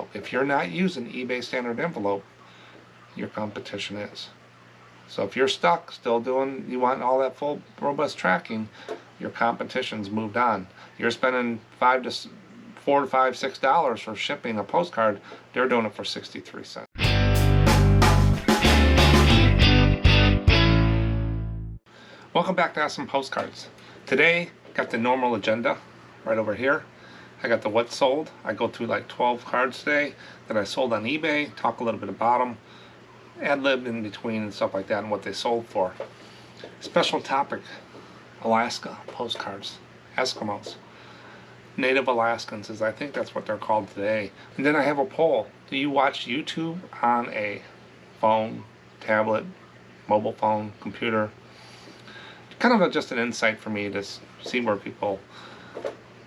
envelope. If you're not using eBay standard envelope, your competition is. So if you're stuck still doing, you want all that full robust tracking, your competition's moved on. You're spending $4 to $5, $6 for shipping a postcard. They're doing it for 63 cents. Welcome back to SM Postcards. Today, got the normal agenda right over here. I got the what sold. I go through like 12 cards today that I sold on eBay, talk a little bit about them, ad-lib in between and stuff like that and what they sold for. Special topic, Alaska postcards, Eskimos. Native Alaskans, as I think that's what they're called today. And then I have a poll. Do you watch YouTube on a phone, tablet, mobile phone, computer? Kind of just an insight for me to see where people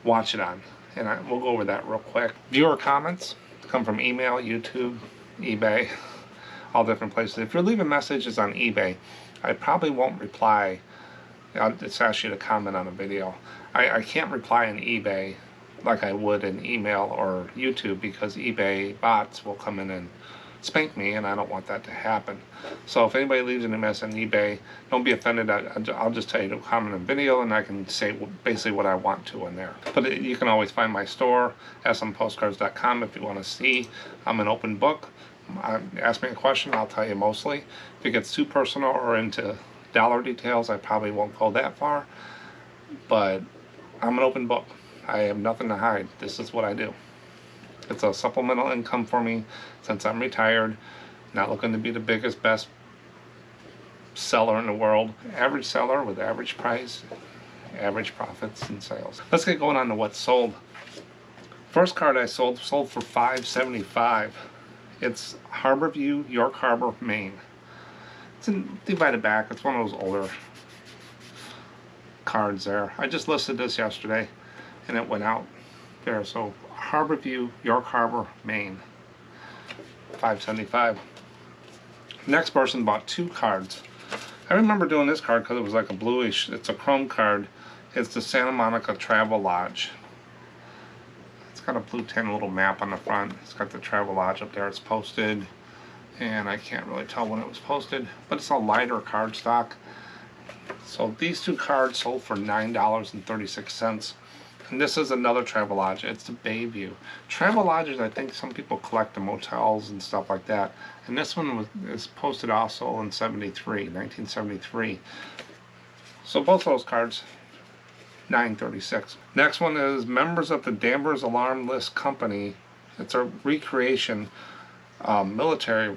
watch it on. And we'll go over that real quick. Viewer comments come from email, YouTube, eBay, all different places. If you're leaving messages on eBay, I probably won't reply. I'll just ask you to comment on a video. I can't reply on eBay like I would in email or YouTube because eBay bots will come in and spank me, and I don't want that to happen. So if anybody leaves an MS on eBay, don't be offended. I'll just tell you to comment on video, and I can say basically what I want to in there. But you can always find my store, SMPostcards.com, if you want to see. I'm an open book. Ask me a question, I'll tell you mostly. If it gets too personal or into dollar details, I probably won't go that far. But I'm an open book. I have nothing to hide. This is what I do. It's a supplemental income for me since I'm retired. Not looking to be the biggest, best seller in the world. Average seller with average price, average profits and sales. Let's get going on to what's sold. First card I sold for $5.75. It's Harborview, York Harbor, Maine. It's in divided back. It's one of those older cards there. I just listed this yesterday and it went out there. So Harborview, York Harbor, Maine, $5.75. Next person bought two cards. I remember doing this card because it was like a bluish, it's a chrome card. It's the Santa Monica Travel Lodge. It's got a blue tin little map on the front. It's got the Travel Lodge up there. It's posted, and I can't really tell when it was posted, but it's a lighter card stock. So these two cards sold for $9.36. And this is another Travel Lodge. It's the Bayview. Travel Lodges, I think some people collect the motels and stuff like that. And this one is posted also in 1973. So both those cards, $9.36. Next one is members of the Danvers Alarm List Company. It's a recreation, military,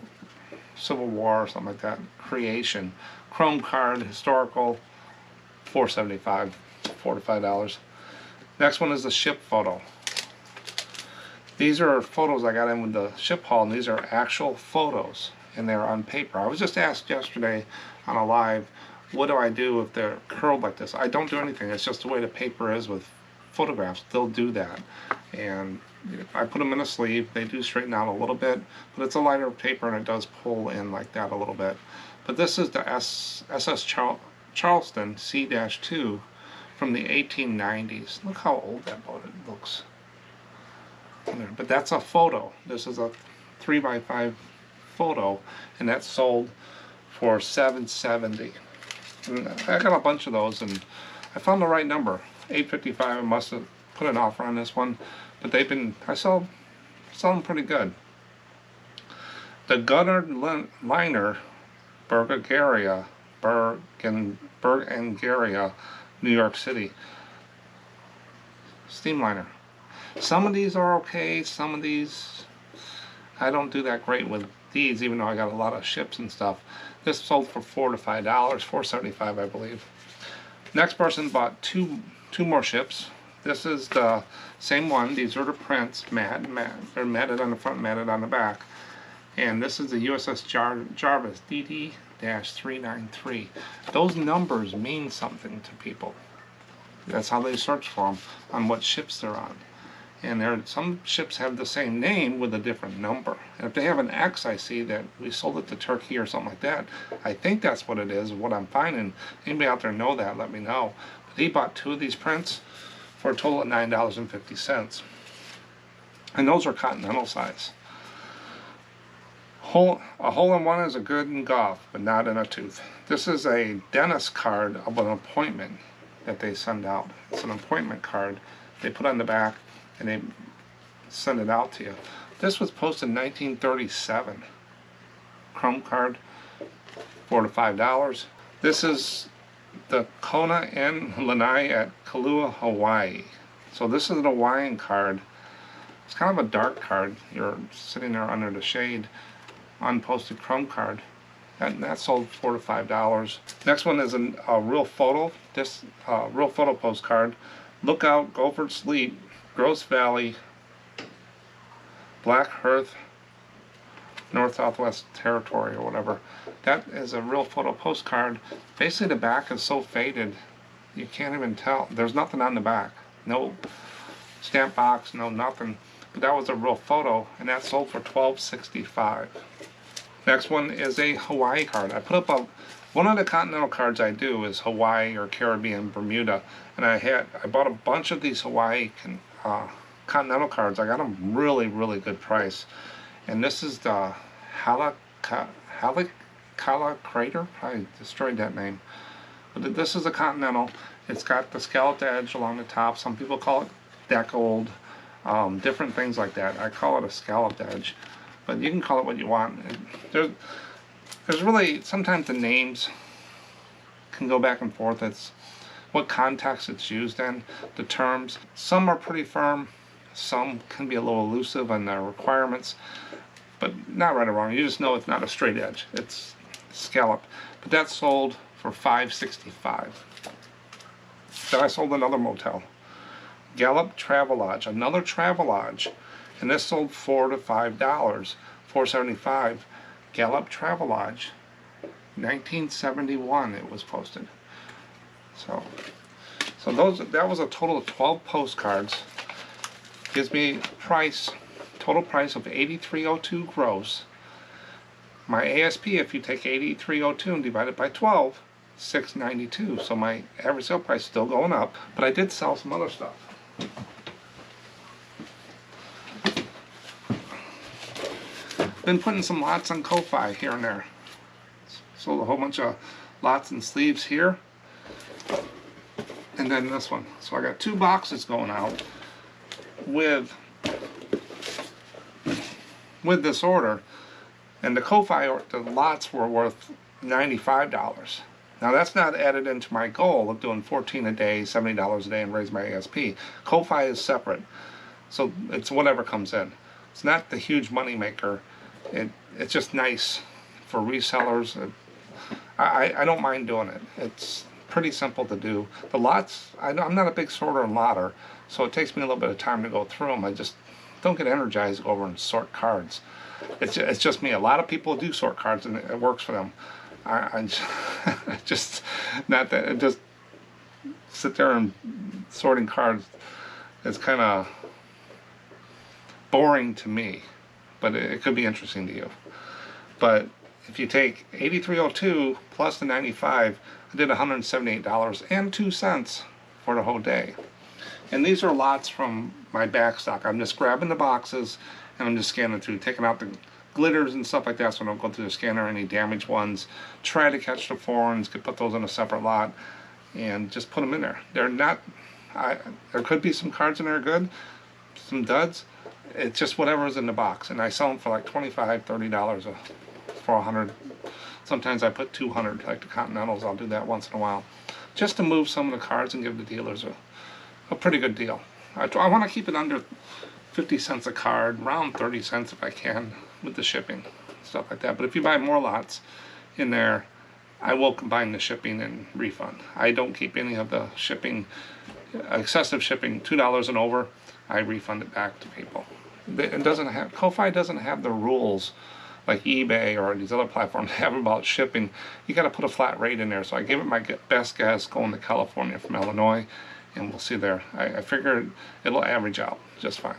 Civil War or something like that. Creation. Chrome card, historical, $4.75, $4 to $5. Next one is the ship photo. These are photos I got in with the ship haul, and these are actual photos, and they're on paper. I was just asked yesterday on a live, what do I do if they're curled like this? I don't do anything. It's just the way the paper is with photographs. They'll do that. And if I put them in a sleeve, they do straighten out a little bit, but it's a lighter paper and it does pull in like that a little bit. But this is the SS Charleston C-2 from the 1890s. Look how old that boat looks. But that's a photo. This is a 3x5 photo, and that's sold for $7.70. And I got a bunch of those, and I found the right number. $8.55. I must have put an offer on this one, but I sell them pretty good. The Gunner Liner, Bergengaria, New York City. Steamliner. Some of these are okay, some of these I don't do that great with these, even though I got a lot of ships and stuff. This sold for $4 to $5, $4.75 I believe. Next person bought two more ships. This is the same one. These are the prints, matte. They're matted on the front, matted on the back. And this is the USS Jarvis DD-393. Those numbers mean something to people. That's how they search for them on what ships they're on. And some ships have the same name with a different number. And if they have an X, I see that we sold it to Turkey or something like that. I think that's what it is, what I'm finding. Anybody out there know that, let me know. But he bought two of these prints for a total of $9.50. And those are continental size. A hole-in-one is a good in golf, but not in a tooth. This is a dentist card of an appointment that they send out. It's an appointment card they put on the back and they send it out to you. This was posted in 1937. Chrome card, $4 to $5. This is the Kona and Lanai at Kailua, Hawaii. So this is an Hawaiian card. It's kind of a dark card. You're sitting there under the shade. Unposted chrome card. That sold $4 to $5. Next one is a real photo. This real photo postcard. Lookout, Gopher Sleep, Gross Valley, Black Earth, North Southwest Territory or whatever. That is a real photo postcard. Basically the back is so faded you can't even tell. There's nothing on the back. No stamp box, no nothing. But that was a real photo, and that sold for $12.65. Next one is a Hawaii card. I put up one of the continental cards I do is Hawaii or Caribbean, Bermuda, and I bought a bunch of these Hawaii continental cards. I got them really good price. And this is the Halakala Crater. I destroyed that name. But this is a continental. It's got the scalloped edge along the top. Some people call it deckled. Different things like that. I call it a scalloped edge, but you can call it what you want. There's really, sometimes the names can go back and forth. It's what context it's used in, the terms. Some are pretty firm, some can be a little elusive in their requirements, but not right or wrong. You just know it's not a straight edge, it's scalloped. But that sold for $5.65. Then I sold another motel, Gallup Travelodge, another Travelodge, and this sold $4 to $5, $4.75. Gallup Travelodge, 1971 it was posted. So that was a total of 12 postcards. Gives me total price of $83.02 gross. My ASP, if you take $83.02 and divide it by 12, $6.92. So my average sale price is still going up, but I did sell some other stuff. Been putting some lots on Ko-Fi here and there. Sold a whole bunch of lots and sleeves here. And then this one. So I got 2 boxes going out with this order. And the Ko-Fi, the lots were worth $95. Now that's not added into my goal of doing 14 a day, $70 a day, and raise my ASP. Ko-Fi is separate. So it's whatever comes in. It's not the huge money maker. It's just nice for resellers. I don't mind doing it. It's pretty simple to do. The lots, I'm not a big sorter and lotter, so it takes me a little bit of time to go through them. I just don't get energized to go over and sort cards. It's just me. A lot of people do sort cards and it works for them. I just not that. Just sit there and sorting cards. It's kind of boring to me, but it could be interesting to you. But if you take $83.02 plus the $95, I did $178.02 for the whole day. And these are lots from my back stock. I'm just grabbing the boxes and I'm just scanning through, taking out the glitters and stuff like that so I don't go through the scanner, any damaged ones. Try to catch the foreigns, could put those in a separate lot and just put them in there. They're not, there could be some cards in there good, some duds. It's just whatever's in the box. And I sell them for like $25, $30 for 100. Sometimes I put 200, like the Continentals. I'll do that once in a while, just to move some of the cards and give the dealers a pretty good deal. I want to keep it under 50 cents a card, around 30 cents if I can, with the shipping, stuff like that. But if you buy more lots in there, I will combine the shipping and refund. I don't keep any of the shipping, excessive shipping, $2 and over, I refund it back to people. It doesn't have, Ko-Fi doesn't have the rules like eBay or these other platforms have about shipping. You got to put a flat rate in there. So I gave it my best guess going to California from Illinois, and we'll see there. I figured it'll average out just fine.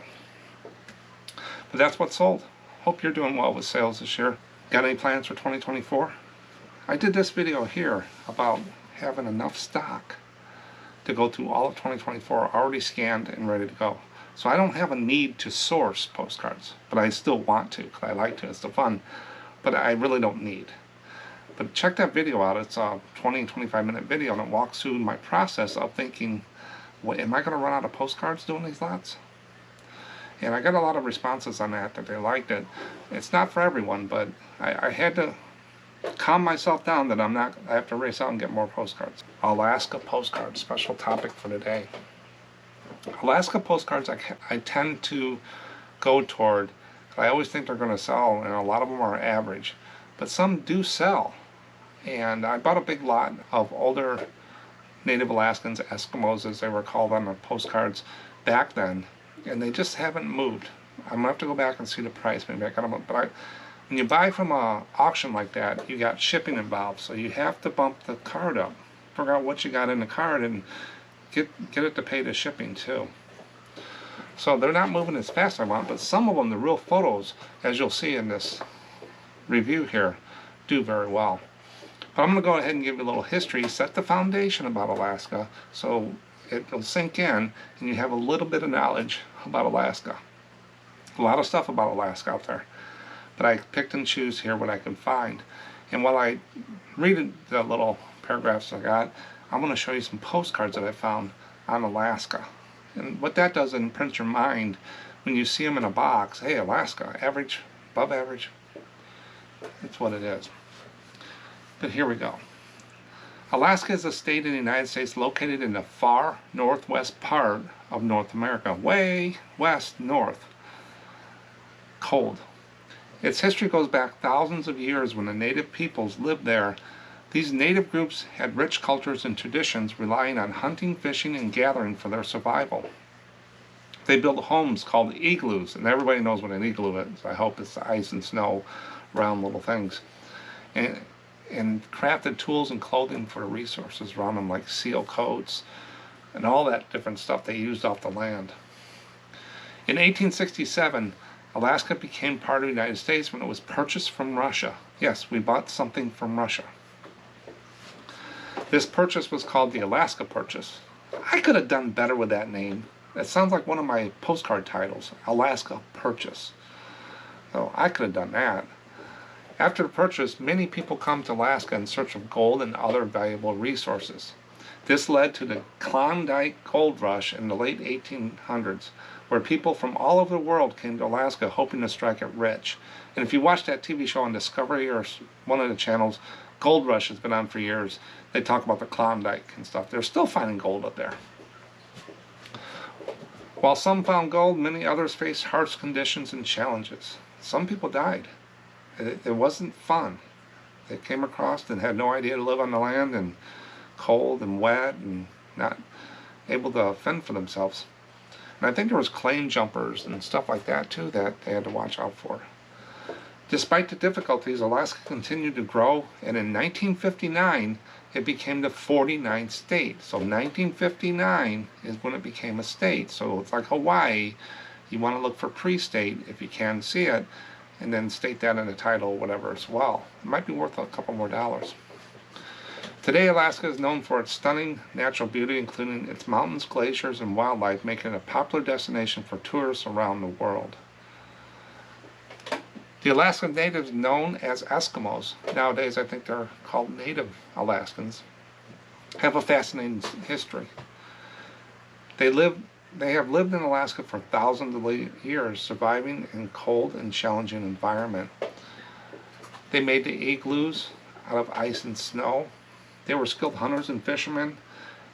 But that's what sold. Hope you're doing well with sales this year. Got any plans for 2024? I did this video here about having enough stock to go through all of 2024 already scanned and ready to go. So I don't have a need to source postcards, but I still want to because I like to. It's still fun, but I really don't need. But check that video out. It's a 20-25 minute video, and it walks through my process of thinking, what, am I going to run out of postcards doing these lots? And I got a lot of responses on that they liked it. It's not for everyone, but I had to calm myself down that I have to race out and get more postcards. Alaska postcards, special topic for today. Alaska postcards I tend to go toward. I always think they're going to sell, and a lot of them are average, but some do sell. And I bought a big lot of older Native Alaskans, Eskimos as they were called on the postcards back then, and they just haven't moved. I'm gonna have to go back and see the price. Maybe I got them, but when you buy from an auction like that, you got shipping involved, so you have to bump the card up, figure out what you got in the card, and get it to pay the shipping too. So they're not moving as fast as I want, but some of them, the real photos, as you'll see in this review here, do very well. But I'm going to go ahead and give you a little history, set the foundation about Alaska, so it'll sink in and you have a little bit of knowledge about Alaska. A lot of stuff about Alaska out there, but I picked and choose here what I can find. And while I read the little paragraphs I got, I'm going to show you some postcards that I found on Alaska. And what that does, it imprints your mind when you see them in a box. Hey, Alaska, average, above average. That's what it is. But here we go. Alaska is a state in the United States located in the far northwest part of North America, way west north. Cold. Its history goes back thousands of years when the native peoples lived there. These native groups had rich cultures and traditions relying on hunting, fishing, and gathering for their survival. They built homes called igloos, and everybody knows what an igloo is. I hope it's ice and snow, round little things. And crafted tools and clothing for the resources around them, like seal coats and all that different stuff they used off the land. In 1867, Alaska became part of the United States when it was purchased from Russia. Yes, we bought something from Russia. This purchase was called the Alaska Purchase. I could have done better with that name. That sounds like one of my postcard titles, Alaska Purchase. So I could have done that. After the purchase, many people come to Alaska in search of gold and other valuable resources. This led to the Klondike Gold Rush in the late 1800s, where people from all over the world came to Alaska hoping to strike it rich. And if you watch that TV show on Discovery or one of the channels, Gold Rush has been on for years. They talk about the Klondike and stuff. They're still finding gold up there. While some found gold, many others faced harsh conditions and challenges. Some people died. It wasn't fun. They came across and had no idea to live on the land, and cold and wet and not able to fend for themselves. And I think there was claim jumpers and stuff like that too that they had to watch out for. Despite the difficulties, Alaska continued to grow, and in 1959 it became the 49th state. So 1959 is when it became a state. So it's like Hawaii. You want to look for pre-state if you can see it, and then state that in the title or whatever as well. It might be worth a couple more dollars. Today, Alaska is known for its stunning natural beauty, including its mountains, glaciers, and wildlife, making it a popular destination for tourists around the world. The Alaskan natives, known as Eskimos, nowadays I think they're called Native Alaskans, have a fascinating history. They have lived in Alaska for thousands of years, surviving in cold and challenging environment. They made the igloos out of ice and snow. They were skilled hunters and fishermen,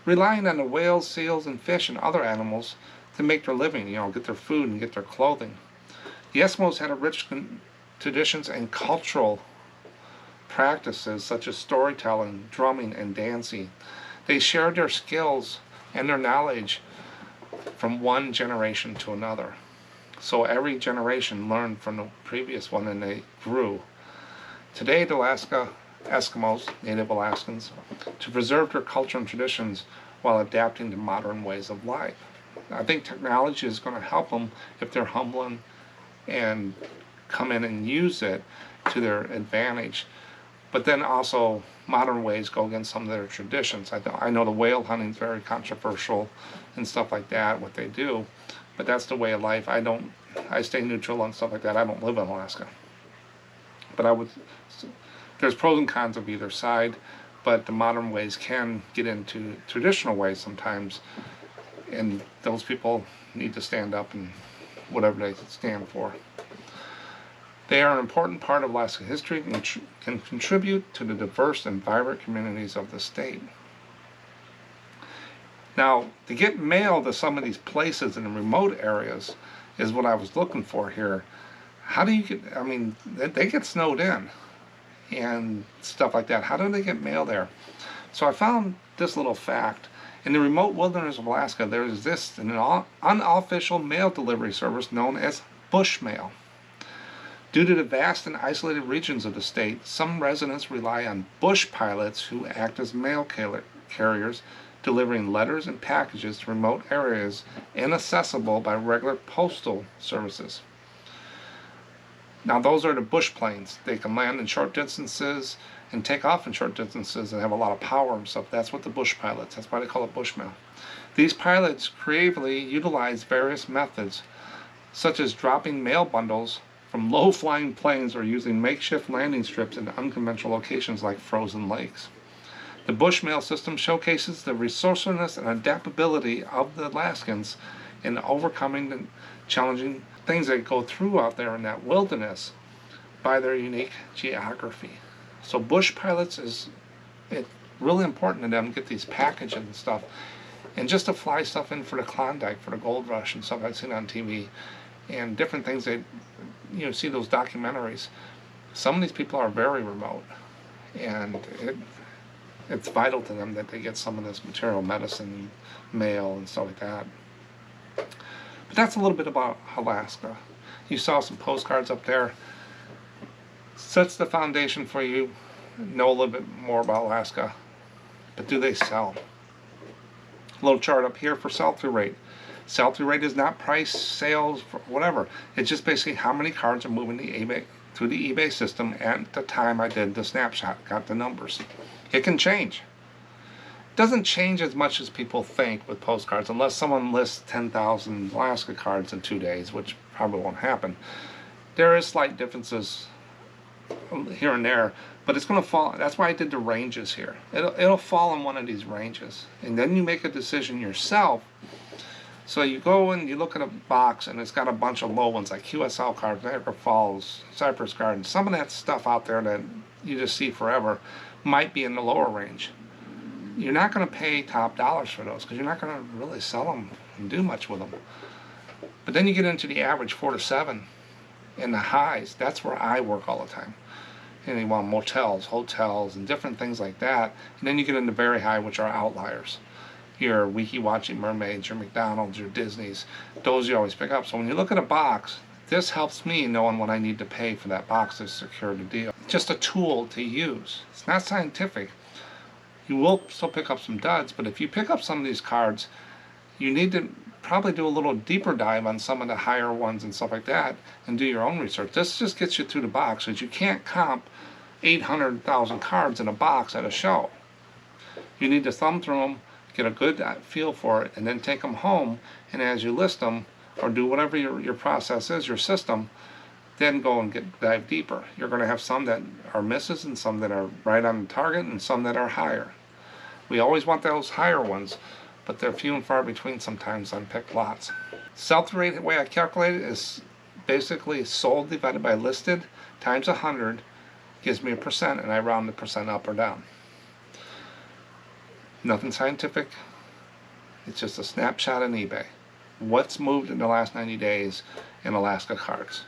relying on the whales, seals, and fish and other animals to make their living, get their food and get their clothing. The Eskimos had a rich traditions and cultural practices such as storytelling, drumming, and dancing. They shared their skills and their knowledge from one generation to another. So every generation learned from the previous one and they grew. Today, the Alaska Eskimos, Native Alaskans, to preserve their culture and traditions while adapting to modern ways of life. I think technology is going to help them if they're humble and come in and use it to their advantage. But then also modern ways go against some of their traditions. I know the whale hunting is very controversial and stuff like that, what they do. but that's the way of life. I stay neutral on stuff like that. I don't live in Alaska. But there's pros and cons of either side, but the modern ways can get into traditional ways sometimes, and those people need to stand up and whatever they stand for. They are an important part of Alaska history and can contribute to the diverse and vibrant communities of the state. Now, to get mail to some of these places in the remote areas is what I was looking for here. How do you get, I mean, they get snowed in and stuff like that. How do they get mail there? So I found this little fact. In the remote wilderness of Alaska, there exists an unofficial mail delivery service known as bush mail. Due to the vast and isolated regions of the state, some residents rely on bush pilots who act as mail carriers, delivering letters and packages to remote areas inaccessible by regular postal services. Now those are the bush planes. They can land in short distances and take off in short distances and have a lot of power and stuff. That's what the bush pilots, that's why they call it bush mail. These pilots creatively utilize various methods, such as dropping mail bundles from low-flying planes or using makeshift landing strips in unconventional locations like frozen lakes. The bush mail system showcases the resourcefulness and adaptability of the Alaskans in overcoming the challenging things they go through out there in that wilderness by their unique geography. So bush pilots it's really important to them to get these packages and stuff, and just to fly stuff in for the Klondike, for the gold rush and stuff I've seen on TV, and different things that see those documentaries. Some of these people are very remote, and it's vital to them that they get some of this material, medicine, mail, and stuff like that. But that's a little bit about Alaska. You saw some postcards up there. Sets the foundation for you know a little bit more about Alaska. But do they sell? A little chart up here for sell-through rate. Sell-through rate is not price, sales, whatever. It's just basically how many cards are moving through the eBay system at the time I did the snapshot, got the numbers. It can change. It doesn't change as much as people think with postcards, unless someone lists 10,000 Alaska cards in 2 days, which probably won't happen. There is slight differences here and there, but it's going to fall. That's why I did the ranges here. It'll fall in one of these ranges, and then you make a decision yourself. So you go and you look at a box, and it's got a bunch of low ones like QSL cards, Niagara Falls, Cypress Garden. Some of that stuff out there that you just see forever might be in the lower range. You're not going to pay top dollars for those because you're not going to really sell them and do much with them. But then you get into the average 4 to 7 and the highs. That's where I work all the time. And you want motels, hotels, and different things like that. And then you get into very high, which are outliers. Your Weeki Mermaids, your McDonald's, your Disney's. Those you always pick up. So when you look at a box, this helps me knowing what I need to pay for that box to secure the deal. It's just a tool to use. It's not scientific. You will still pick up some duds, but if you pick up some of these cards, you need to probably do a little deeper dive on some of the higher ones and stuff like that and do your own research. This just gets you through the box, because you can't comp 800,000 cards in a box at a show. You need to thumb through them, get a good feel for it, and then take them home, and as you list them or do whatever your process is, your system, then go and dive deeper. You're going to have some that are misses and some that are right on target and some that are higher. We always want those higher ones, but they're few and far between sometimes on picked lots. Sell-through rate, the way I calculate it, is basically sold divided by listed times 100 gives me a percent, and I round the percent up or down. Nothing scientific. It's just a snapshot on eBay. What's moved in the last 90 days in Alaska cards.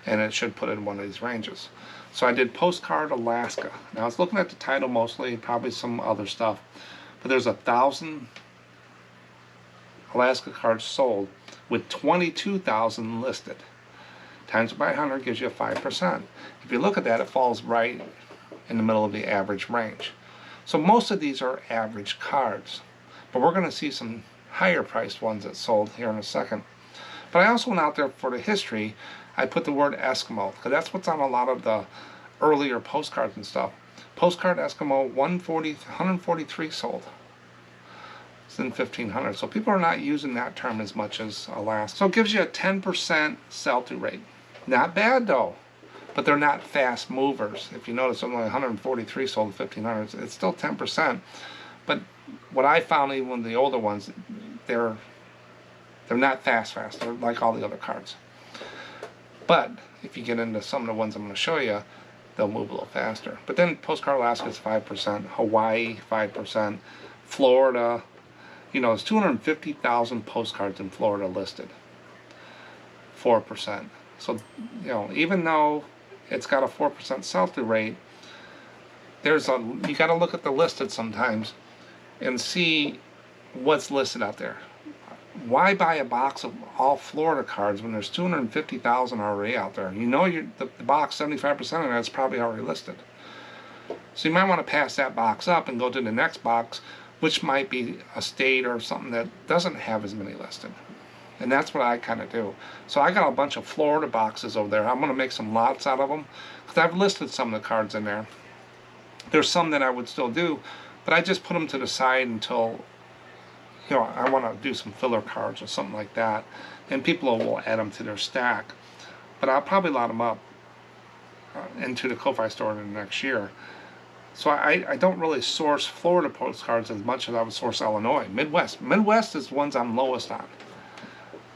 And it should put it in one of these ranges. So I did Postcard Alaska. Now I was looking at the title mostly, probably some other stuff. But there's 1,000 Alaska cards sold with 22,000 listed. Times it by 100 gives you a 5%. If you look at that, it falls right in the middle of the average range. So most of these are average cards. But we're going to see some higher priced ones that sold here in a second. But I also went out there for the history. I put the word Eskimo, because that's what's on a lot of the earlier postcards and stuff. Postcard Eskimo 143 sold. It's in 1500. So people are not using that term as much as Alaska. So it gives you a 10% sell-through rate. Not bad though, but they're not fast movers. If you notice, only 143 sold at 1500. It's still 10%. But what I found, even with the older ones, they're not fast. They're like all the other cards. But if you get into some of the ones I'm going to show you, they'll move a little faster. But then Postcard Alaska is 5%, Hawaii 5%, Florida. You know, there's 250,000 postcards in Florida listed. 4%. So, you know, even though it's got a 4% sell-through rate, you got to look at the listed sometimes and see what's listed out there. Why buy a box of all Florida cards when there's 250,000 already out there? You know, the box, 75% of that's probably already listed. So you might want to pass that box up and go to the next box, which might be a state or something that doesn't have as many listed. And that's what I kind of do. So I got a bunch of Florida boxes over there. I'm going to make some lots out of them because I've listed some of the cards in there. There's some that I would still do, but I just put them to the side until, you know, I want to do some filler cards or something like that. And people will add them to their stack. But I'll probably lot them up into the Ko-Fi store in the next year. So I don't really source Florida postcards as much as I would source Illinois. Midwest is the ones I'm lowest on.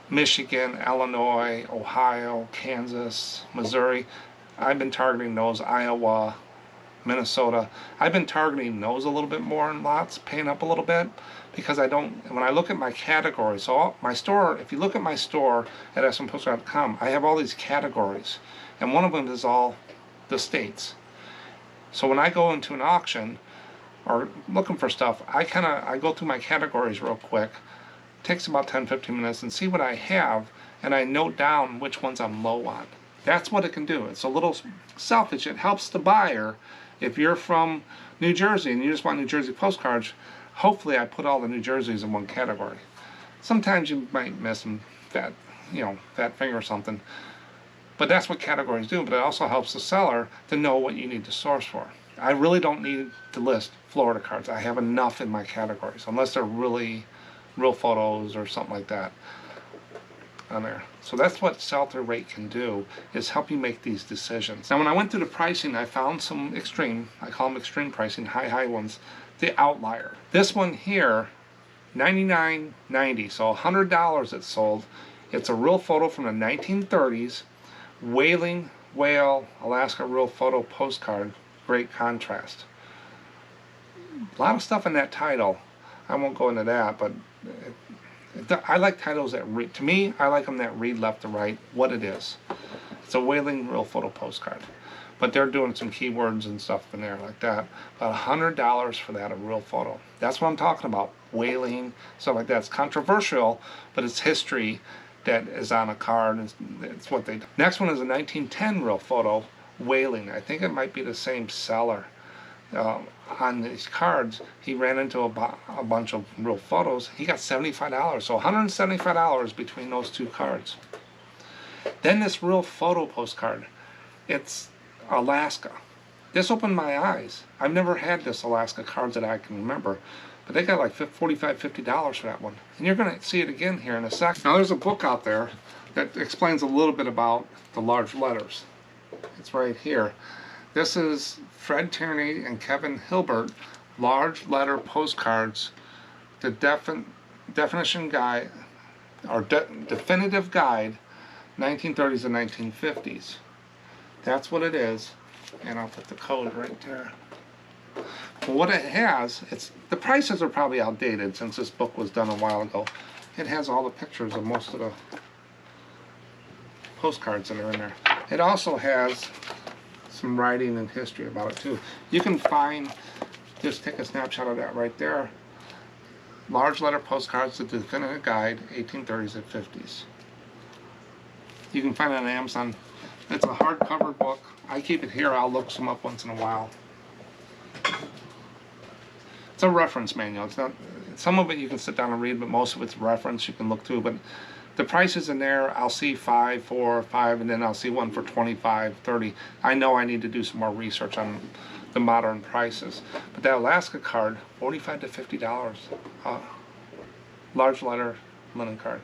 Michigan, Illinois, Ohio, Kansas, Missouri. I've been targeting those. Iowa, Minnesota. I've been targeting those a little bit more in lots, paying up a little bit, because when I look at my categories, so my store, if you look at my store at SMPostcards.com, I have all these categories, and one of them is all the states. So when I go into an auction or looking for stuff, I go through my categories real quick. It takes about 10-15 minutes and see what I have, and I note down which ones I'm low on. That's what it can do. It's a little selfish. It helps the buyer. If you're from New Jersey and you just want New Jersey postcards, hopefully I put all the New Jerseys in one category. Sometimes you might miss some fat finger or something. But that's what categories do. But it also helps the seller to know what you need to source for. I really don't need to list Florida cards. I have enough in my categories, unless they're really real photos or something like that on there. So that's what sell-through rate can do, is help you make these decisions. Now when I went through the pricing, I found some extreme, I call them extreme pricing, high ones, the outlier. This one here, $99.90, so $100 it sold. It's a real photo from the 1930s, Whaling Whale Alaska real photo postcard, great contrast. A lot of stuff in that title. I won't go into that, but I like titles that read, to me, I like them that read left to right what it is. It's a Whaling real photo postcard. But they're doing some keywords and stuff in there like that. About $100 for that, a real photo. That's what I'm talking about. Whaling, stuff like that. It's controversial, but it's history that is on a card. It's what they do. Next one is a 1910 real photo, Whaling. I think it might be the same seller. On these cards, he ran into a bunch of real photos. He got $75, so $175 between those two cards. Then this real photo postcard, it's Alaska. This opened my eyes. I've never had this Alaska cards that I can remember, but they got like $45, $50 for that one. And you're going to see it again here in a second. Now there's a book out there that explains a little bit about the large letters. It's right here. This is Fred Tierney and Kevin Hilbert, Large Letter Postcards, the definition guide, or definitive guide, 1930s and 1950s. That's what it is, and I'll put the code right there. Well, what it has, the prices are probably outdated since this book was done a while ago. It has all the pictures of most of the postcards that are in there. It also has some writing and history about it too. You can find, just take a snapshot of that right there. Large Letter Postcards, the Definitive Guide, 1830s and 50s. You can find it on Amazon. It's a hardcover book. I keep it here. I'll look some up once in a while. It's a reference manual. It's not, some of it you can sit down and read, but most of it's reference you can look through. But the prices in there, I'll see 5, 4, 5, and then I'll see one for 25, 30. I know I need to do some more research on the modern prices. But that Alaska card, $45 to $50. large letter linen card.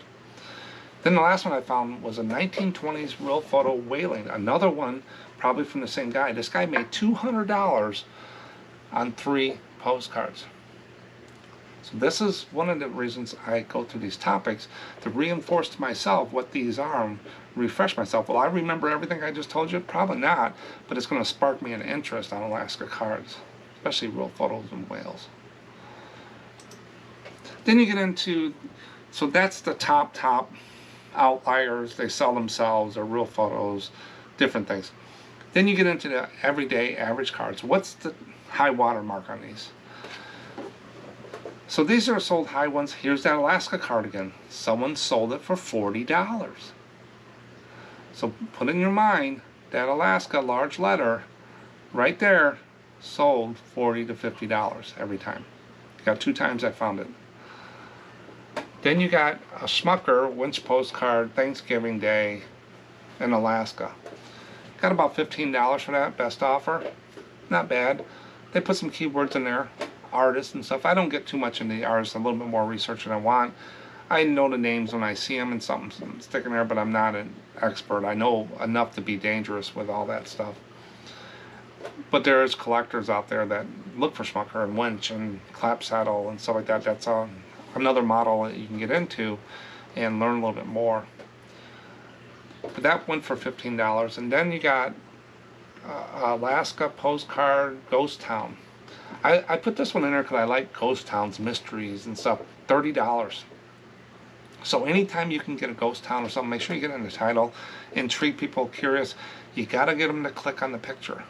Then the last one I found was a 1920s real photo whaling. Another one, probably from the same guy. This guy made $200 on 3 postcards. So this is one of the reasons I go through these topics, to reinforce to myself what these are and refresh myself. Will I remember everything I just told you? Probably not, but it's going to spark me an interest on Alaska cards, especially real photos and whales. Then you get into, so that's the top outliers. They sell themselves, or real photos, different things. Then you get into the everyday average cards. What's the high water mark on these? So these are sold high ones. Here's that Alaska card again. Someone sold it for $40. So put in your mind that Alaska large letter right there sold $40 to $50 every time. Got 2 times I found it. Then you got a Schmucker winch postcard Thanksgiving Day in Alaska. Got about $15 for that, best offer. Not bad. They put some keywords in there, artists and stuff. I don't get too much into the artists, a little bit more research than I want. I know the names when I see them and something's sticking there, but I'm not an expert. I know enough to be dangerous with all that stuff. But there's collectors out there that look for Schmucker and winch and clap saddle and stuff like that. That's another model that you can get into and learn a little bit more. But that went for $15. And then you got Alaska postcard Ghost Town. I put this one in there because I like ghost towns, mysteries and stuff. $30. So anytime you can get a ghost town or something, make sure you get in the title, intrigue people, curious. You got to get them to click on the picture.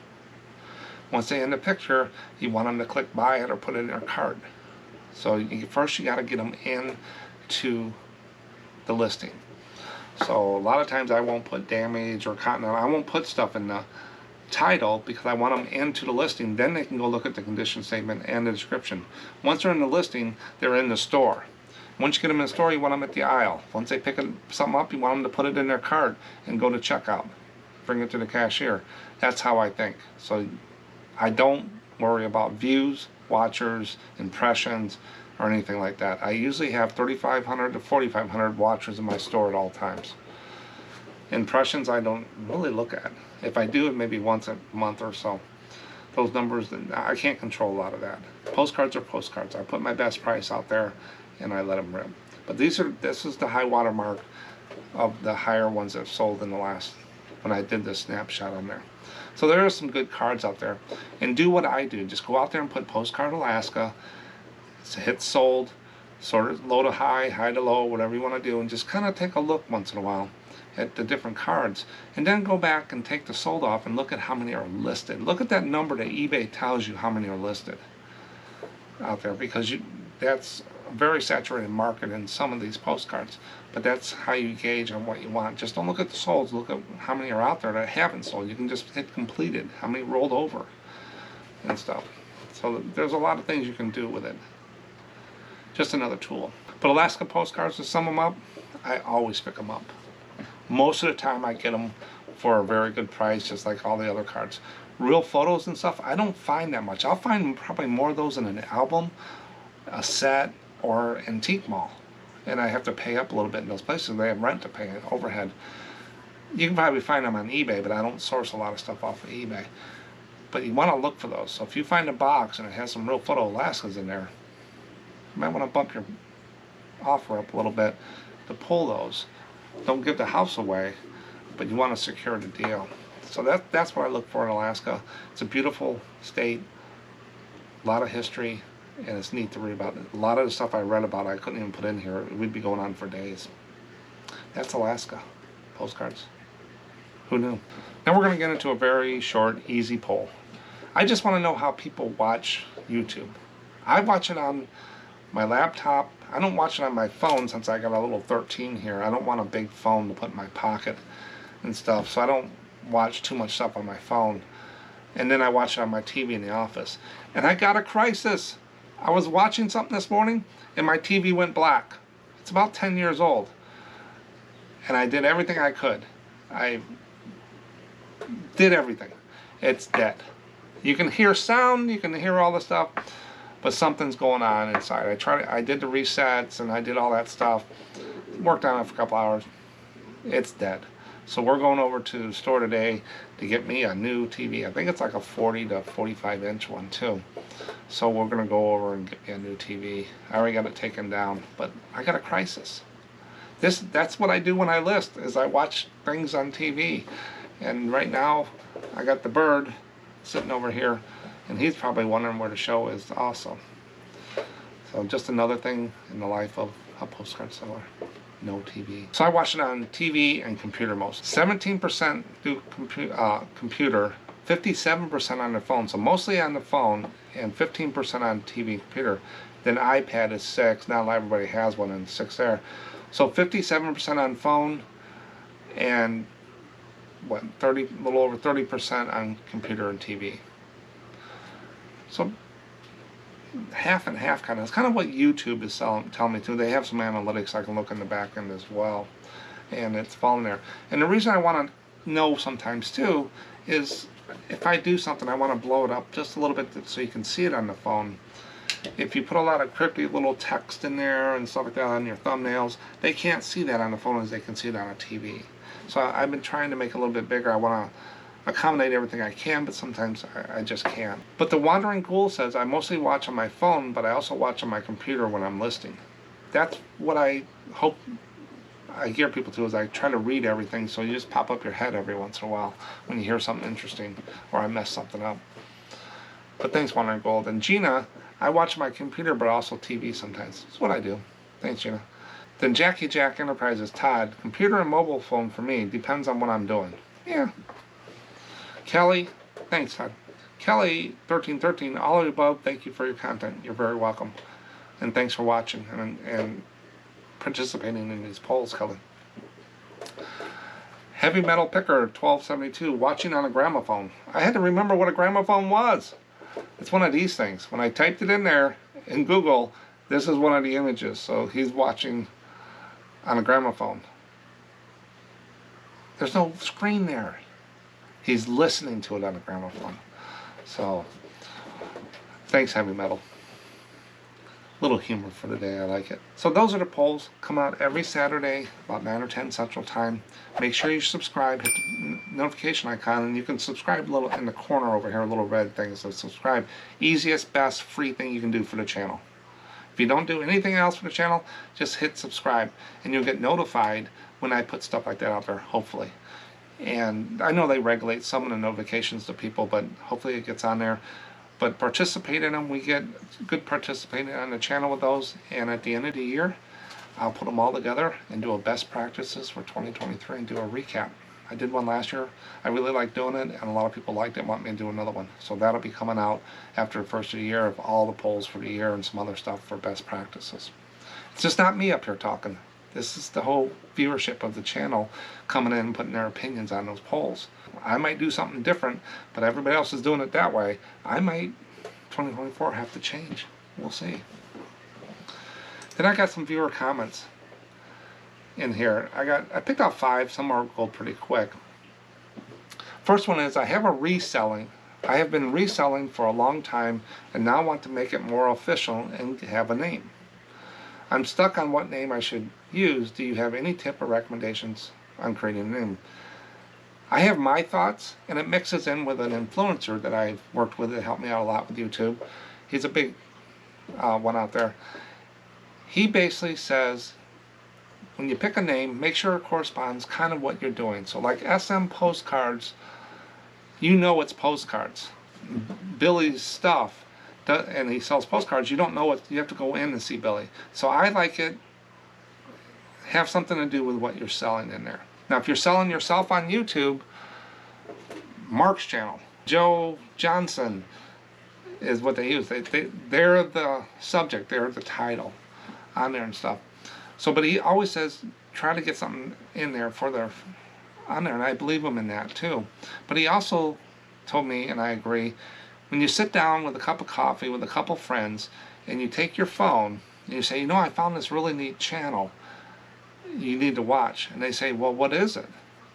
Once they in the picture, you want them to click buy it or put it in their cart. So first you got to get them into the listing. So a lot of times I won't put damage or continental. I won't put stuff in the title because I want them into the listing. Then they can go look at the condition statement and the description. Once they're in the listing, they're in the store. Once you get them in the store, you want them at the aisle. Once they pick something up, you want them to put it in their cart and go to checkout. Bring it to the cashier. That's how I think. So I don't worry about views, watchers, impressions, or anything like that. I usually have 3,500 to 4,500 watchers in my store at all times. Impressions I don't really look at. If I do, it maybe once a month or so. Those numbers, I can't control a lot of that. Postcards are postcards. I put my best price out there and I let them rip. But this is the high water mark of the higher ones that sold in the last, when I did this snapshot on there. So there are some good cards out there. And do what I do. Just go out there and put Postcard Alaska. Hit sold, sort of low to high, high to low, whatever you want to do, and just kind of take a look once in a while at the different cards, and then go back and take the sold off and look at how many are listed. Look at that number that eBay tells you how many are listed out there, because that's a very saturated market in some of these postcards, but that's how you gauge on what you want. Just don't look at the solds, look at how many are out there that haven't sold. You can just hit completed, how many rolled over and stuff. So there's a lot of things you can do with it. Just another tool. But Alaska postcards, to sum them up, I always pick them up. Most of the time I get them for a very good price, just like all the other cards. Real photos and stuff, I don't find that much. I'll find probably more of those in an album, a set, or antique mall. And I have to pay up a little bit in those places. They have rent to pay, overhead. You can probably find them on eBay, but I don't source a lot of stuff off of eBay. But you want to look for those. So if you find a box and it has some real photo Alaskas in there, you might want to bump your offer up a little bit to pull those. Don't give the house away, but you want to secure the deal. So that's what I look for in Alaska. It's a beautiful state, a lot of history, and it's neat to read about. A lot of the stuff I read about I couldn't even put in here. We'd be going on for days. That's Alaska postcards. Who knew? Now we're going to get into a very short, easy poll. I just want to know how people watch YouTube. I watch it on my laptop. I don't watch it on my phone since I got a little 13 here. I don't want a big phone to put in my pocket and stuff, so I don't watch too much stuff on my phone. And then I watch it on my TV in the office. And I got a crisis. I was watching something this morning and my TV went black. It's about 10 years old. And I did everything I could. I did everything. It's dead. You can hear sound, you can hear all the stuff, but something's going on inside. I did the resets and I did all that stuff, worked on it for a couple hours. It's dead. So we're going over to the store today to get me a new TV. I think it's like a 40 to 45 inch one too. So we're gonna go over and get me a new TV. I already got it taken down, but I got a crisis. That's what I do when I list, is I watch things on TV. And right now I got the bird sitting over here, and he's probably wondering where the show is also. So just another thing in the life of a postcard seller. No TV. So I watch it on TV and computer most. 17% do computer, 57% on the phone. So mostly on the phone and 15% on TV and computer. Then iPad is 6. Not everybody has one, and 6 there. So 57% on phone and what, a little over 30% on computer and TV. So half and half kind of. It's kind of what YouTube is telling me too. They have some analytics I can look in the back end as well, and it's falling there. And the reason I want to know sometimes too is if I do something, I want to blow it up just a little bit so you can see it on the phone. If you put a lot of cryptic little text in there and stuff like that on your thumbnails, they can't see that on the phone as they can see it on a TV. So I've been trying to make it a little bit bigger. I want to accommodate everything I can, but sometimes I just can't. But the Wandering Ghoul says I mostly watch on my phone, but I also watch on my computer when I'm listing. That's what I hope I gear people to, is I try to read everything, so you just pop up your head every once in a while when you hear something interesting or I mess something up. But thanks, Wandering Gold. And Gina, I watch my computer but also TV sometimes. That's what I do. Thanks, Gina. Then Jackie Jack Enterprises, Todd, computer and mobile phone for me, depends on what I'm doing. Yeah. Kelly, thanks, Todd. Kelly 1313, all of the above, thank you for your content. You're very welcome. And thanks for watching and participating in these polls, Kelly. Heavy Metal Picker 1272, watching on a gramophone. I had to remember what a gramophone was. It's one of these things. When I typed it in there in Google, this is one of the images. So he's watching on a gramophone. There's no screen there. He's listening to it on a gramophone. So, thanks, Heavy Metal. Little humor for the day, I like it. So those are the polls. Come out every Saturday, about 9 or 10 Central Time. Make sure you subscribe, hit the notification icon, and you can subscribe a little in the corner over here, a little red thing that says subscribe. Easiest, best, free thing you can do for the channel. If you don't do anything else for the channel, just hit subscribe, and you'll get notified when I put stuff like that out there, hopefully. And I know they regulate some of the notifications to people, but hopefully it gets on there. But participate in them. We get good participating on the channel with those. And at the end of the year, I'll put them all together and do a best practices for 2023 and do a recap. I did one last year. I really liked doing it, and a lot of people liked it and want me to do another one. So that'll be coming out after the first of the year of all the polls for the year and some other stuff for best practices. It's just not me up here talking. This is the whole viewership of the channel coming in and putting their opinions on those polls. I might do something different, but everybody else is doing it that way. I might, 2024, have to change. We'll see. Then I got some viewer comments in here. I picked out 5. Some are go pretty quick. First one is, I have been reselling for a long time and now want to make it more official and have a name. I'm stuck on what name I should use. Do you have any tip or recommendations on creating a name? I have my thoughts, and it mixes in with an influencer that I've worked with that helped me out a lot with YouTube. He's a big one out there. He basically says, when you pick a name, make sure it corresponds kind of what you're doing. So like SMPostcards, you know it's postcards. Billy's stuff, and he sells postcards, you don't know what, you have to go in and see Billy. So I like it, have something to do with what you're selling in there. Now if you're selling yourself on YouTube, Mark's channel, Joe Johnson is what they use. They're the subject, they're the title on there and stuff. So, but he always says, try to get something in there for their, on there, and I believe him in that too. But he also told me, and I agree, when you sit down with a cup of coffee with a couple friends and you take your phone and you say, you know, I found this really neat channel you need to watch. And they say, well, what is it?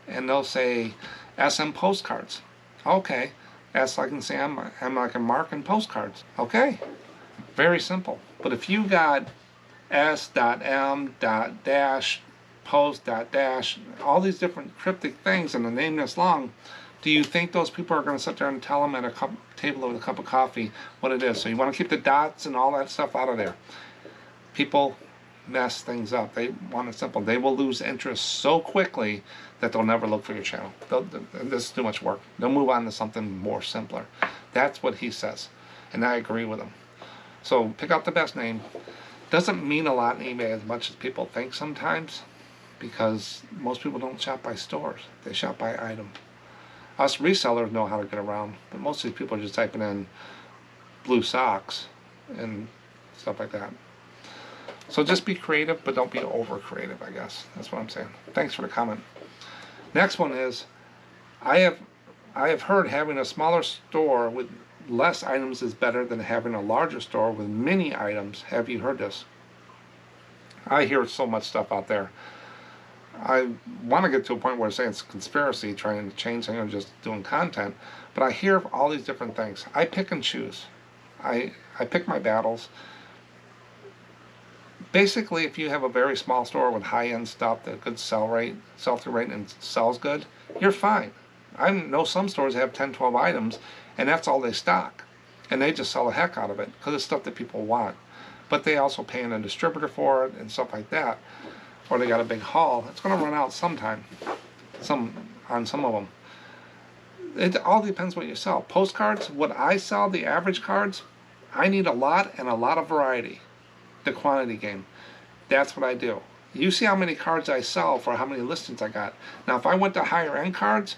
And they'll say, SMPostcards. Okay. That's like I can say, I'm like a Mark in Postcards. Okay. Very simple. But if you got s.m. dash post dash, all these different cryptic things and the name this long, do you think those people are going to sit there and tell them at a table with a cup of coffee what it is? So you want to keep the dots and all that stuff out of there. People mess things up. They want it simple. They will lose interest so quickly that they'll never look for your channel. This is too much work. They'll move on to something more simpler. That's what he says, and I agree with him. So pick out the best name. Doesn't mean a lot in eBay as much as people think sometimes, because most people don't shop by stores. They shop by item. Us resellers know how to get around, but most of these people are just typing in blue socks and stuff like that. So just be creative, but don't be over creative, I guess. That's what I'm saying. Thanks for the comment. Next one is, I have heard having a smaller store with less items is better than having a larger store with many items. Have you heard this? I hear so much stuff out there. I want to get to a point where I say it's conspiracy, trying to change things or just doing content, but I hear all these different things. I pick and choose. I pick my battles. Basically, if you have a very small store with high-end stuff, that good sell-through rate, and sells good, you're fine. I know some stores have 10, 12 items, and that's all they stock. And they just sell the heck out of it, because it's stuff that people want. But they also pay in a distributor for it, and stuff like that. Or they got a big haul. It's going to run out sometime. On some of them. It all depends what you sell. Postcards, what I sell, the average cards, I need a lot and a lot of variety. The quantity game. That's what I do. You see how many cards I sell for how many listings I got. Now if I went to higher end cards,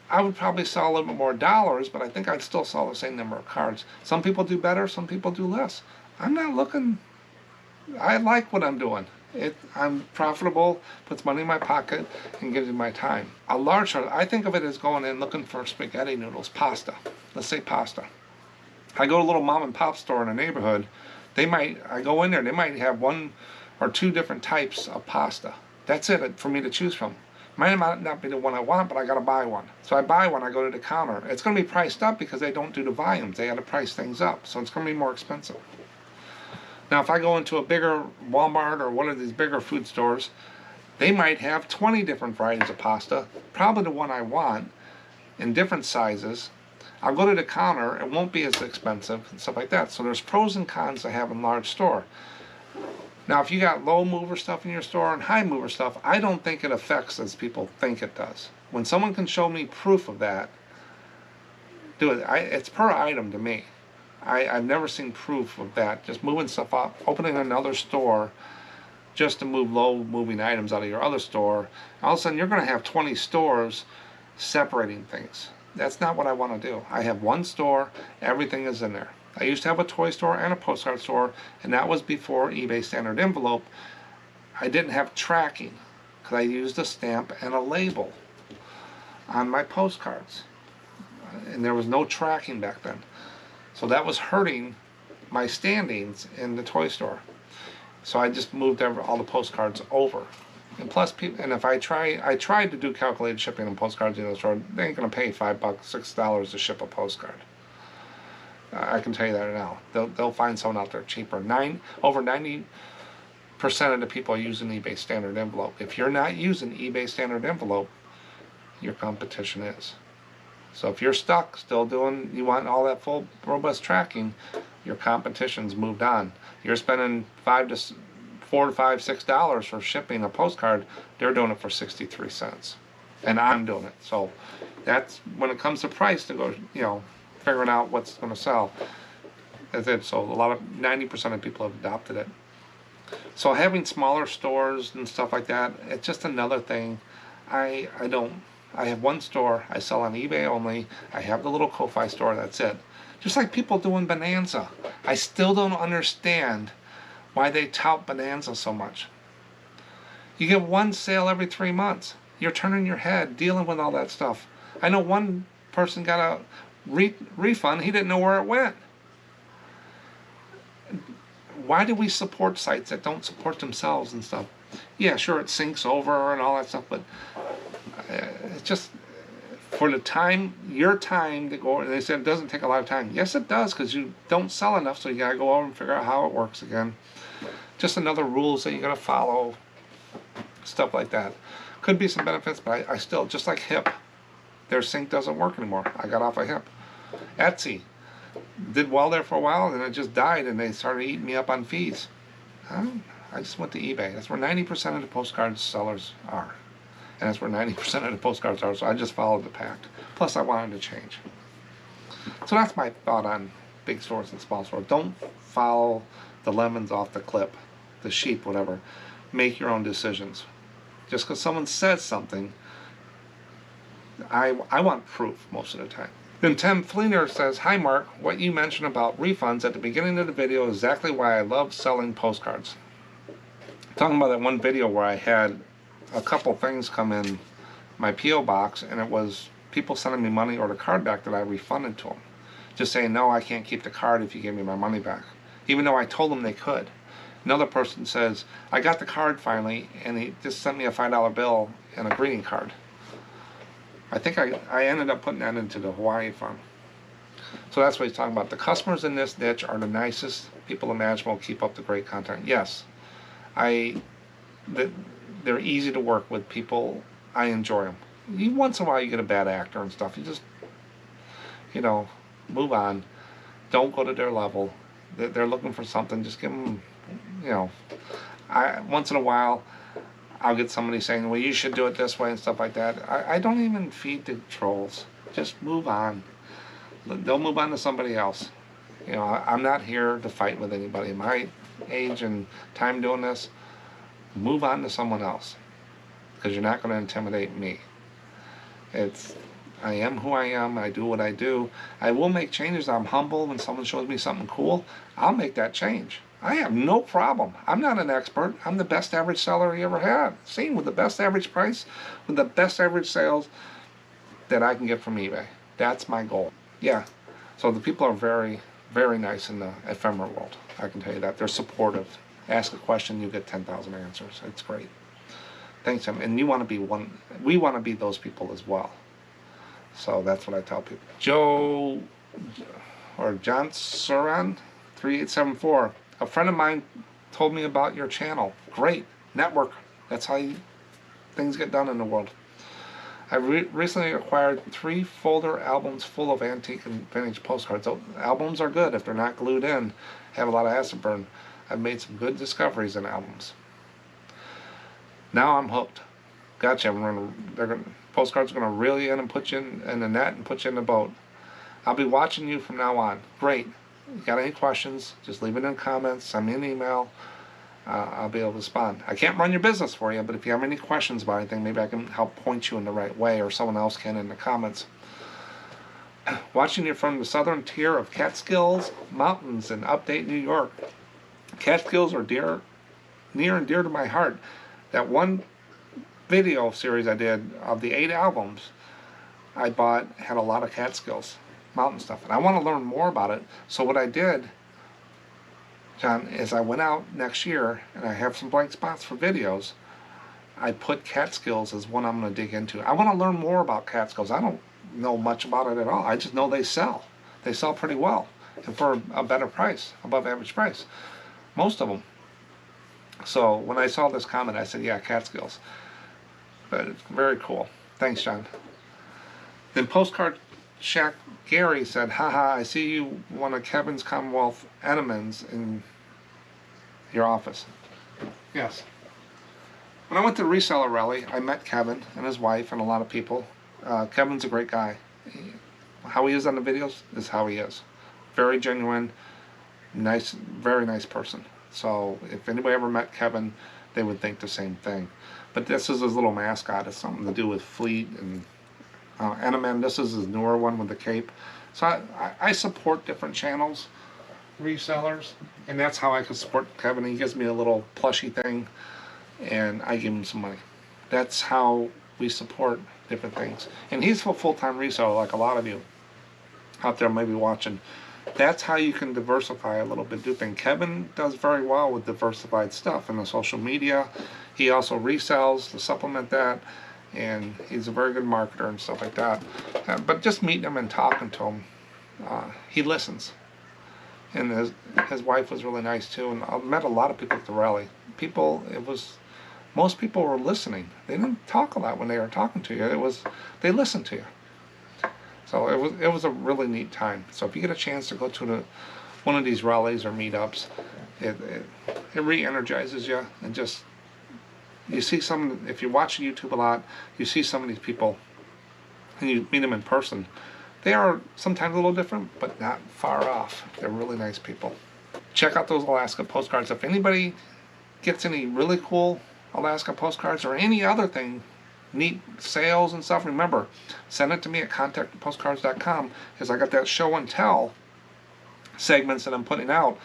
I would probably sell a little bit more dollars, but I think I'd still sell the same number of cards. Some people do better, some people do less. I'm not looking, I like what I'm doing. I'm profitable, puts money in my pocket, and gives me my time. A large shot, I think of it as going in looking for spaghetti noodles, pasta. Let's say pasta. I go to a little mom and pop store in a neighborhood. I go in there, they might have 1 or 2 different types of pasta. That's it for me to choose from. Might not be the one I want, but I gotta buy one. So I buy one, I go to the counter. It's gonna be priced up because they don't do the volumes. They gotta price things up, so it's gonna be more expensive. Now if I go into a bigger Walmart or one of these bigger food stores, they might have 20 different varieties of pasta, probably the one I want, in different sizes. I'll go to the counter, it won't be as expensive and stuff like that. So there's pros and cons to having a large store. Now if you got low mover stuff in your store and high mover stuff, I don't think it affects as people think it does. When someone can show me proof of that, do it. It's per item to me. I've never seen proof of that. Just moving stuff up, opening another store just to move low moving items out of your other store. All of a sudden you're going to have 20 stores separating things. That's not what I want to do. I have one store, everything is in there. I used to have a toy store and a postcard store, and that was before eBay standard envelope. I didn't have tracking because I used a stamp and a label on my postcards. And there was no tracking back then. So that was hurting my standings in the toy store. So I just moved all the postcards over. And plus, and if I tried to do calculated shipping on postcards in the store, they ain't gonna pay $5, $6 to ship a postcard. I can tell you that now. They'll find someone out there cheaper. Over 90% of the people are using eBay standard envelope. If you're not using eBay standard envelope, your competition is. So if you're stuck still doing, you want all that full robust tracking, your competition's moved on. You're spending $4 to $5, $6 for shipping a postcard. They're doing it for 63 cents, and I'm doing it. So that's when it comes to price to go, figuring out what's going to sell. That's it. So 90% of people have adopted it. So having smaller stores and stuff like that, it's just another thing. I have one store, I sell on eBay only. I have the little Ko-Fi store, that's it. Just like people doing Bonanza. I still don't understand why they tout Bonanza so much. You get one sale every 3 months. You're turning your head dealing with all that stuff. I know one person got a refund, he didn't know where it went. Why do we support sites that don't support themselves and stuff? Yeah, sure, it syncs over and all that stuff, but it's just For the time, your time to go, and they said it doesn't take a lot of time. Yes, it does, because you don't sell enough, so you gotta go over and figure out how it works again. Just another rules that you gotta follow, stuff like that. Could be some benefits, but I still, just like Hip, their sync doesn't work anymore. I got off of Hip. Etsy did well there for a while, and it just died, and they started eating me up on fees. I just went to eBay. That's where 90% of the postcard sellers are. And that's where 90% of the postcards are, so I just followed the pack. Plus, I wanted to change. So that's my thought on big stores and small stores. Don't follow the lemons off the clip, the sheep, whatever. Make your own decisions. Just because someone says something, I want proof most of the time. Then Tim Fleener says, "Hi Mark, what you mentioned about refunds at the beginning of the video is exactly why I love selling postcards." Talking about that one video where I had a couple things come in my P.O. box, and it was people sending me money or the card back that I refunded to them. Just saying, no, I can't keep the card if you give me my money back. Even though I told them they could. Another person says, I got the card finally, and he just sent me a $5 bill and a greeting card. I think I ended up putting that into the Hawaii fund. So that's what he's talking about. The customers in this niche are the nicest people imaginable. Keep up the great content. Yes, they're easy to work with people. I enjoy them. Once in a while you get a bad actor and stuff. You just, move on. Don't go to their level. They're looking for something. Just give them, once in a while I'll get somebody saying, well, you should do it this way and stuff like that. I don't even feed the trolls. Just move on. They'll move on to somebody else. I'm not here to fight with anybody. My age and time doing this, move on to someone else, because you're not going to intimidate me. I am who I am. I do what I do. I will make changes. I'm humble. When someone shows me something cool, I'll make that change. I have no problem. I'm not an expert. I'm the best average seller he ever had. Seen with the best average price, with the best average sales that I can get from eBay. That's my goal. Yeah. So the people are very, very nice in the ephemera world. I can tell you that. They're supportive. Ask a question, you get 10,000 answers. It's great. Thanks, Tim. And you want to be one. We want to be those people as well. So that's what I tell people. John Suran, 3874. A friend of mine told me about your channel. Great. Network. That's how things get done in the world. I recently acquired 3 folder albums full of antique and vintage postcards. So albums are good if they're not glued in. Have a lot of acid burn. I've made some good discoveries in albums. Now I'm hooked. Gotcha. Postcards are going to reel you in and put you in the net and put you in the boat. I'll be watching you from now on. Great. You got any questions, just leave it in the comments, send me an email. I'll be able to respond. I can't run your business for you, but if you have any questions about anything, maybe I can help point you in the right way, or someone else can in the comments. Watching you from the southern tier of Catskills Mountains in upstate New York. Catskills are near and dear to my heart. That one video series I did of the 8 albums I bought had a lot of Catskills mountain stuff, and I want to learn more about it. So what I did, John, is I went out next year, and I have some blank spots for videos. I put Catskills as one I'm going to dig into. I want to learn more about Catskills. I don't know much about it at all. I just know they sell. They sell pretty well, and for a better price, above average price. Most of them. So when I saw this comment, I said, yeah, Catskills. But it's very cool. Thanks, John. Then Postcard Shack Gary said, haha, I see you one of Kevin's Commonwealth Edmonds in your office. Yes. When I went to the reseller rally, I met Kevin and his wife and a lot of people. Kevin's a great guy. How he is on the videos is how he is. Very genuine, nice, very nice person. So if anybody ever met Kevin, they would think the same thing. But this is his little mascot. It's something to do with Fleet and Enaman. This is his newer one with the cape. So I support different channels, resellers, and that's how I can support Kevin. He gives me a little plushy thing, and I give him some money. That's how we support different things. And he's a full-time reseller, like a lot of you out there may be watching. That's how you can diversify a little bit, do things. Kevin does very well with diversified stuff in the social media. He also resells to supplement that, and he's a very good marketer and stuff like that. But just meeting him and talking to him, he listens. And his wife was really nice too. And I met a lot of people at the rally. Most people were listening. They didn't talk a lot when they were talking to you. They listened to you. So it was a really neat time. So if you get a chance to go to one of these rallies or meetups, it re-energizes you, and just you see if you watch YouTube a lot, you see some of these people and you meet them in person. They are sometimes a little different, but not far off. They're really nice people. Check out those Alaska postcards. If anybody gets any really cool Alaska postcards or any other thing, neat sales and stuff, remember, send it to me at contact@postcards.com, because I got that show and tell segments that I'm putting out.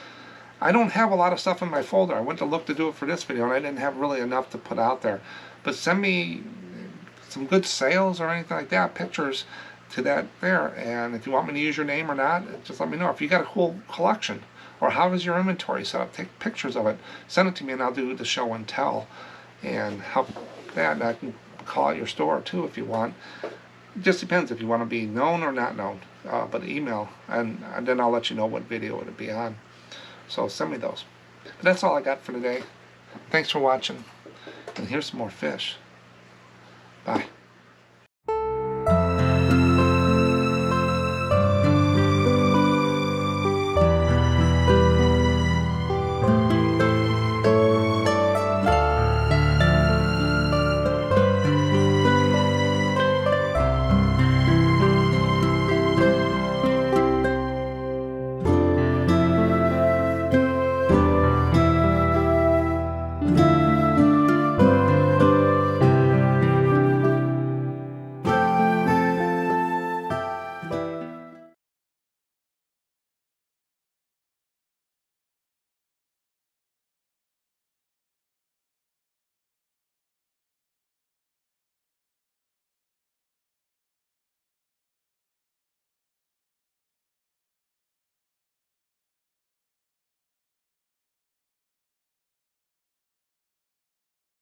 I don't have a lot of stuff in my folder. I went to look to do it for this video, and I didn't have really enough to put out there. But send me some good sales or anything like that, pictures to that there. And if you want me to use your name or not, just let me know. If you got a cool collection, or how is your inventory set up, take pictures of it, send it to me, and I'll do the show and tell and help that. And I can call out your store too if you want. It just depends if you want to be known or not known. But email, and then I'll let you know what video it'll be on. So send me those. But that's all I got for today. Thanks for watching. And here's some more fish. Bye.